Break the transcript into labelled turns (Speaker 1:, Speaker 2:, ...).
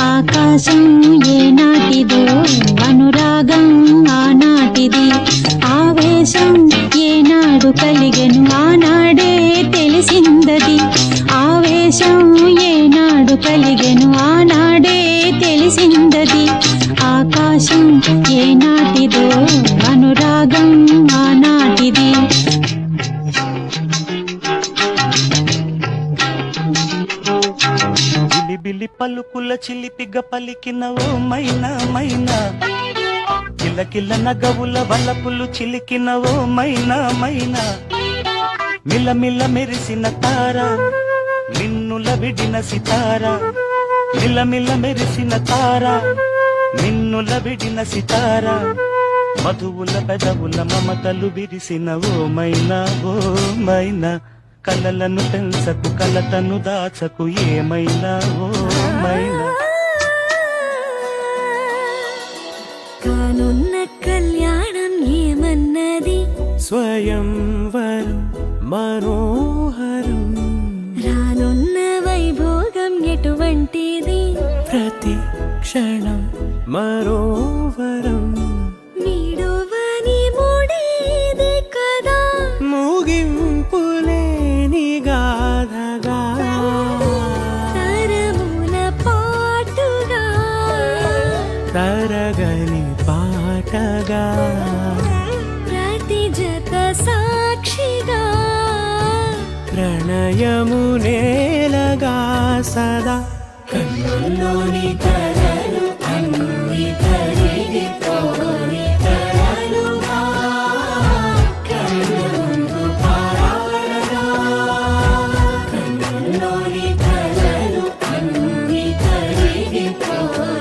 Speaker 1: ఆకాశం ఏనాటిదో అనురాగం ఆనాటిది ఆవేశం ఏనాడు కలిగెను ఆనాడే తెలిసిందది ఆవేశం ఏనాడు కలిగెను ఆనాడే తెలిసిందది ఆకాశం ఏనాటిదో అనురాగం ఆనాటిది.
Speaker 2: బిలి పలుకుల చిలిపిగ పలికిన ఓ మైనా మైనా కిలకిల నగవుల వలపులు చిలికిన ఓ మైనా మైనా మిలమిల మెరిసిన తార నిన్నుల విడిన సితార మిలమిల మెరిసిన తార నిన్నుల విడిన సితార మధువుల పెదవుల మమతలు విరిసిన ఓ మైనా కలలను పెంచకు కలతను దాచకు ఏమైనా ఓ మైనా.
Speaker 3: కానున్న కళ్యాణం ఏమన్నది
Speaker 2: స్వయంవరం మనోహరం
Speaker 3: రానున్న వైభోగం ఎటువంటిది
Speaker 2: ప్రతి క్షణం మరోవరం
Speaker 3: వీడువని మూడేది కదా
Speaker 2: ముగింపులేని గాథగా
Speaker 3: తరముల పాటుగా
Speaker 2: తరగని పాటగా
Speaker 3: ప్రతి జత సాక్షిగా
Speaker 2: ప్రణయము నేలగా సదా కన్నుల్లోని కలలు అన్ని కరిగిపోని కలలుగా కన్నులు పారాడగా కన్నుల్లోని కలలు అన్ని కరిగిపోని